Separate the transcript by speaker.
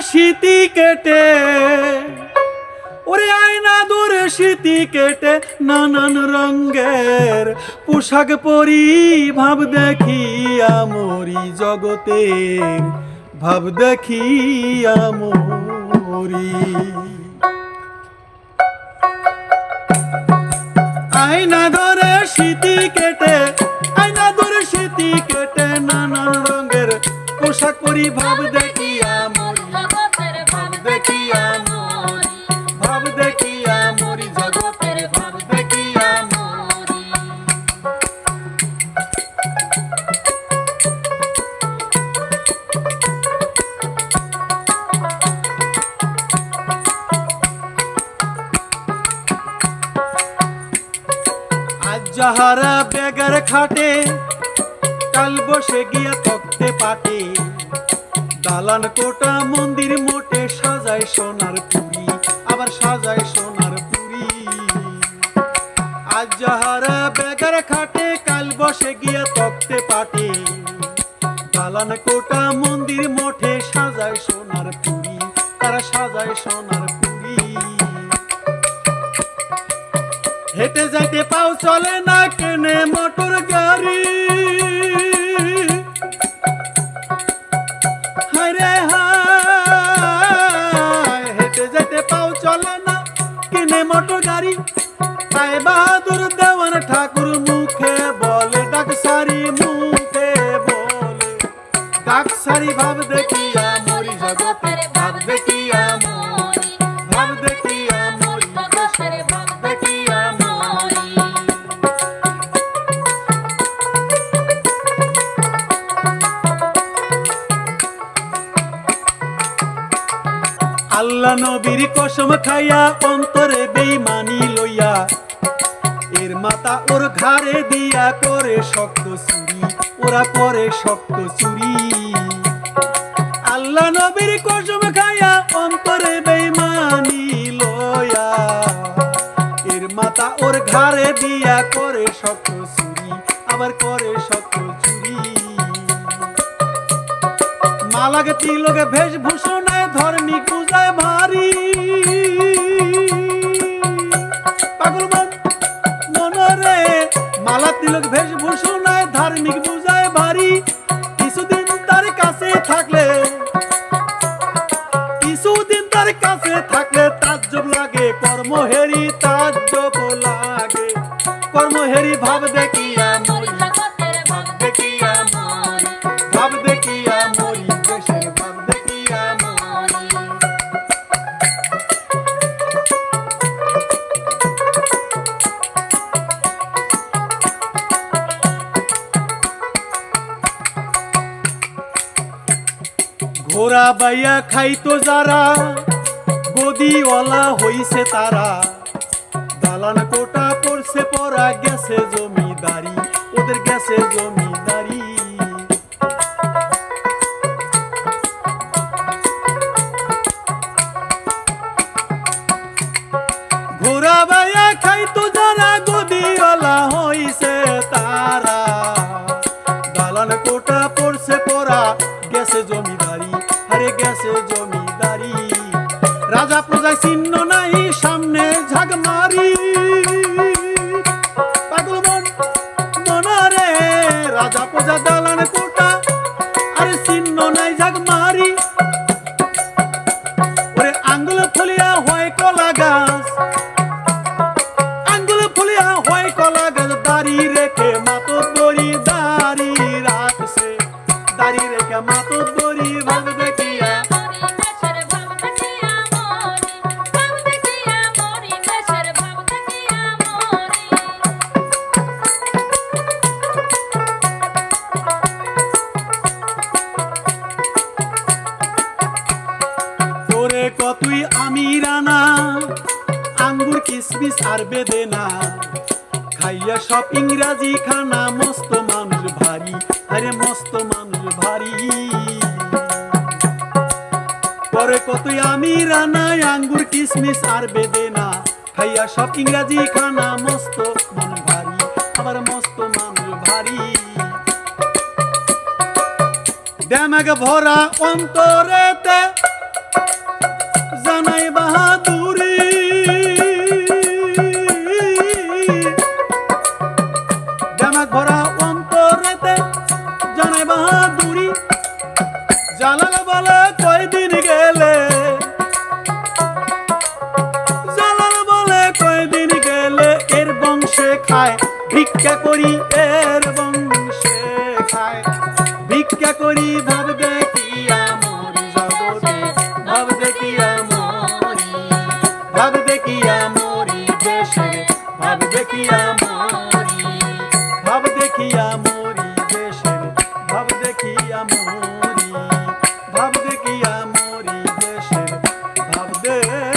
Speaker 1: শীতি কেটে, ওরে আয়না দূরে শীতি কেটে নানান রঙের পোশাক পরি ভাব দেখিয়া মরি জগতের, ভাব দেখিয়া মরি। আয়না ধরে শীতি কেটে, আয়না ধরে শীতি কেটে নানান রঙের পোশাক পরি ভাব দেখিয়া মরি, ভাব দেখিয়া মরি, ভাব দেখিয়া মরি জগতের, ভাব দেখিয়া মরি। আজ যাহারা বেগার খাটে, কাল বসে গিয়া তক্তে পাটে, দালান কোটা মন্দির মোটে সাজায় সোনার পুরি, আবার সাজায় সোনার পুরি। আজ যাহারা বেগার খাটে, কাল বসে গিয়া তক্তে পাটে, দালান কোটা মন্দির মোটে সাজায় সোনার পুরি, তারা সাজায় সোনার পুরি। হেঁটে যাইতে পাও চলে না, কেনে মোটর গাড়ি, হায়রে হায়। হেঁটে যাইতে পাও চলে না, কেনে মোটর গাড়ি। রায় বাহাদুর দেওয়ান ঠাকুর মুখে বলে, ডাকসারি মুখে বলে, ডাকসারি ভাব দেখিয়া মরি জগতের, ভাব দেখিয়া মরি, ভাব দেখিয়া মরি দেশের, ভাব দেখিয়া মরি। আল্লাহ নবীর কসম খাইয়া অন্তরে বেঈমানি লইয়া, এর মাথা ওর ঘাড়ে দিয়া করে শক্ত চুরি, ওরা করে শক্ত চুরি। আল্লাহ নবীর কসম খাইয়া অন্তরে বেঈমানি লইয়া, এর মাথা ওর ঘাড়ে দিয়া করে শক্ত চুরি, আবার করে শক্ত চুরি। মালাগে তিলকে বেশভূষণে ধর্মিক পূজায় ভারী, পাগল মনরে মালা তিলক বেশভূষণে ধার্মিক পূজায় ভারী। কিছুদিন তার কাছে থাকলে, কিছুদিন তার কাছে থাকলে তাজ্জব লাগে, কর্মহেরি তাজ্জব লাগে, কর্মহেরি ভাব দেখিয়া মরি, ভাব দেখিয়া মরি, ভাব দেখিয়া মরি দেশের, ভাব দেখিয়া মরি। ঘোড়া বাইয়া খাইতো যারা, গদিওয়ালা হইছে তারা, দালান কোটা পড়ছে পরা, গেছে জমিদারি, ওদের গেছে জমিদারি। ঘোড়া বাইয়া খাইতো যারা, গদিওয়ালা হইছে তারা, দালান কোটা পড়ছে পরা, গেছে জমিদারি, আরে গেছে জমিদারি। রাজা প্রজায় চিহ্ন নাই, সামনে ঝাঁক মারি, পাগল মনারে রাজা প্রজা দালান কোটা, আরে চিহ্ন নাই ঝাঁক মারি। ওরে আঙ্গুল ফুলিয়া হয় কলা গাছ, আঙ্গুল ফুলিয়া হয় কলা গাছ, দাড়ি রেখে মাতব্বরি দাড়ি রাখছে, দাড়ি রেখে মাতব্বরি ভাব দেখিয়া। তোরে কতই আমি রানা, আঙ্গুর কিসমিস আর বেদেনা, খাইয়া সব ইংরাজি খানা, মস্ত মানুষ ভারী, আরে মস্ত মানুষ ভারী। পরে কতই আমি রানা, আঙ্গুর কিসমিস আর বেদেনা, খাইয়া সব ইংরাজি খানা, মস্ত মানুষ ভারী, আবার মস্ত মানুষ ভারী। দেমাগ ভরা অন্তরেতে ভিক্ষা করি এর বংশে খায়, ভিক্ষা করি ভাব দেখিয়া মরি জগতে, ভাব দেখিয়া মরি, ভাব দেখিয়া মরি দেশে, ভাব দেখিয়া মরি, ভাব দেখিয়া মরি দেশে, ভাব দেখিয়া মরি, ভাব দেখিয়া মরি দেশে, ভাব দেখিয়া